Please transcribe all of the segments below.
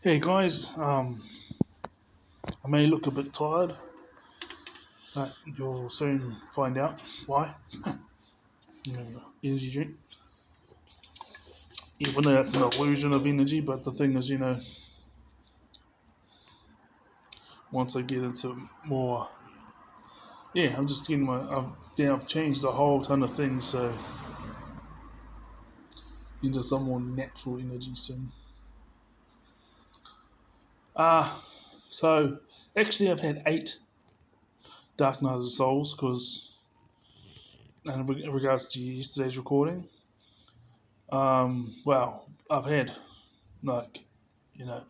Hey guys, I may look a bit tired, but you'll soon find out why. Energy drink. Even though that's an illusion of energy, but the thing is, once I get into more, I'm just getting I've changed a whole ton of things, so into some more natural energy soon. So actually, I've had 8 Dark Night of the Souls because, in regards to yesterday's recording, I've had like, you know,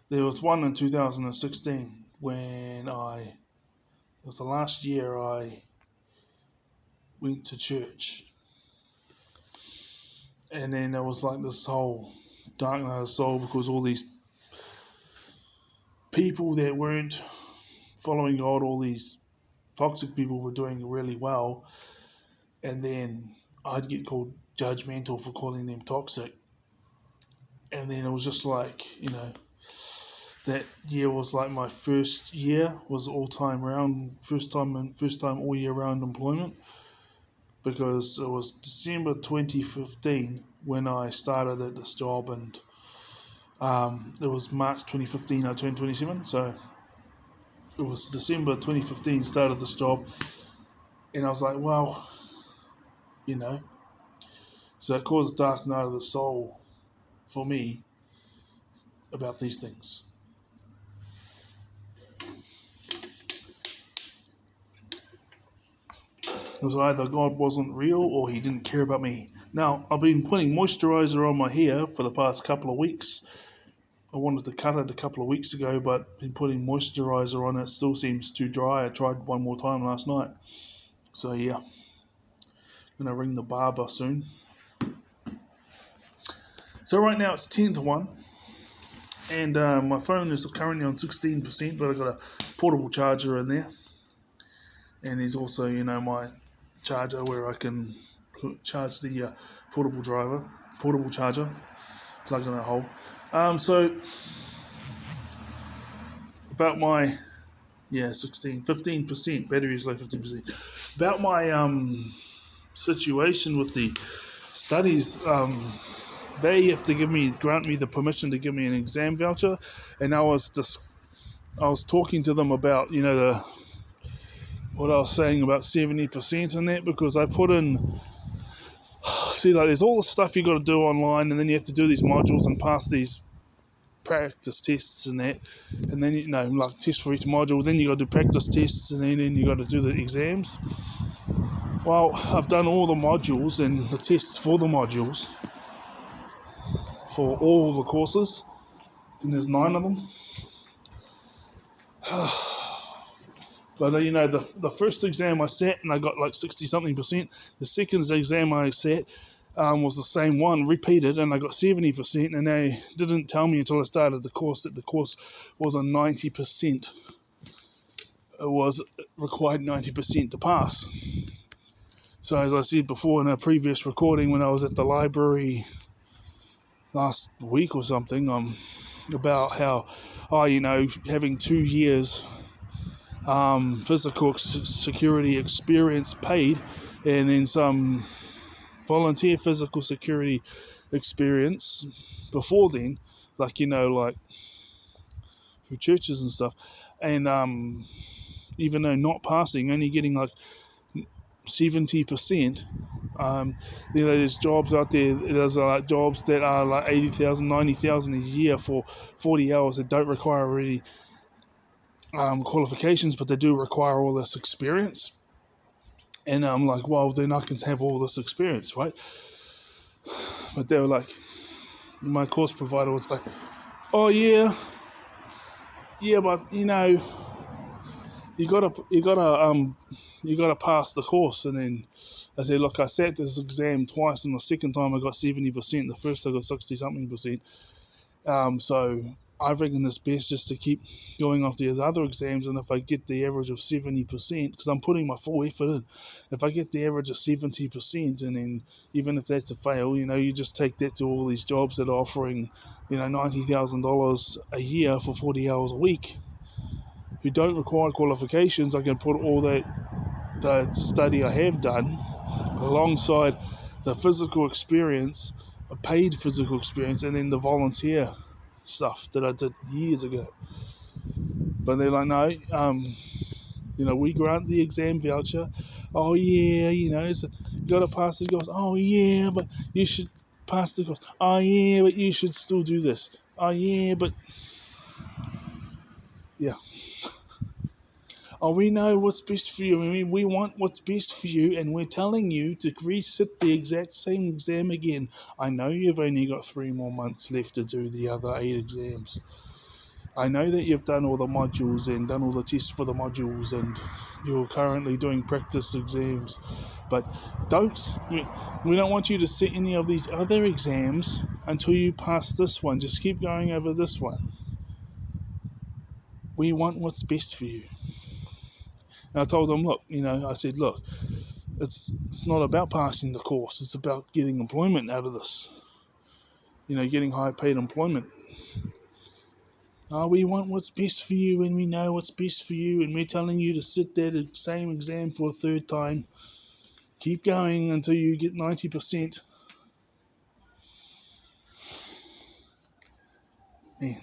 there was one in 2016 when it was the last year I went to church, and then there was like this whole Dark Night of the Soul because all these people that weren't following God, all these toxic people were doing really well, and then I'd get called judgmental for calling them toxic, and then it was just like, that year was like my first year was all time round, first time all year round employment, because it was December 2015 when I started at this job, and it was March 2015 I turned 27, so it was December 2015 started this job, and I was like, well, so it caused a dark night of the soul for me about these things. It was either God wasn't real or he didn't care about me. Now, I've been putting moisturiser on my hair for the past couple of weeks. I wanted to cut it a couple of weeks ago, but been putting moisturiser on it. Still seems too dry. I tried one more time last night. So yeah, going to ring the barber soon. So right now it's 10 to 1. And my phone is currently on 16%, but I've got a portable charger in there. And there's also, my charger where I can charge the portable charger, plug in a hole. So about my 15% battery is low, 15%. About my situation with the studies, they have to grant me the permission to give me an exam voucher, and I was talking to them about what I was saying about 70% in that, because I put in, there's all the stuff you got to do online, and then you have to do these modules and pass these practice tests and that, and then like test for each module, then you got to do practice tests, and then you got to do the exams. Well, I've done all the modules and the tests for the modules for all the courses, and there's 9 of them. But the first exam I sat and I got like 60-something%. The second exam I sat was the same one, repeated, and I got 70%. And they didn't tell me until I started the course that the course was a 90%. It was required 90% to pass. So as I said before in a previous recording, when I was at the library last week or something, about how having 2 years physical security experience paid, and then some volunteer physical security experience before then, like through churches and stuff, and even though not passing, only getting like 70%. There's jobs out there. There's jobs that are like 80,000, 90,000 a year for 40 hours that don't require any qualifications, but they do require all this experience. And I'm like, well, then I can have all this experience, right? But they were like, my course provider was like, oh yeah, but you gotta pass the course. And then I said, look, I sat this exam twice, and the second time I got 70%. The first I got 60-something%. So I reckon it's best just to keep going off these other exams, and if I get the average of 70%, because I'm putting my full effort in, if I get the average of 70%, and then even if that's a fail, you just take that to all these jobs that are offering, $90,000 a year for 40 hours a week, who don't require qualifications. I can put all that the study I have done alongside the physical experience, a paid physical experience, and then the volunteer stuff that I did years ago. But they're like, no, we grant the exam voucher. Oh yeah, you got to pass the course. Oh yeah, but you should pass the course. Oh yeah, but you should still do this. Oh yeah, but yeah. Oh, we know what's best for you. I mean, we want what's best for you, and we're telling you to resit the exact same exam again. I know you've only got 3 more months left to do the other 8 exams. I know that you've done all the modules and done all the tests for the modules, and you're currently doing practice exams. But we don't want you to sit any of these other exams until you pass this one. Just keep going over this one. We want what's best for you. And I told them, look, I said, look, it's not about passing the course. It's about getting employment out of this. Getting high paid employment. We want what's best for you, and we know what's best for you, and we're telling you to sit that same exam for a 3rd time. Keep going until you get 90%. Man.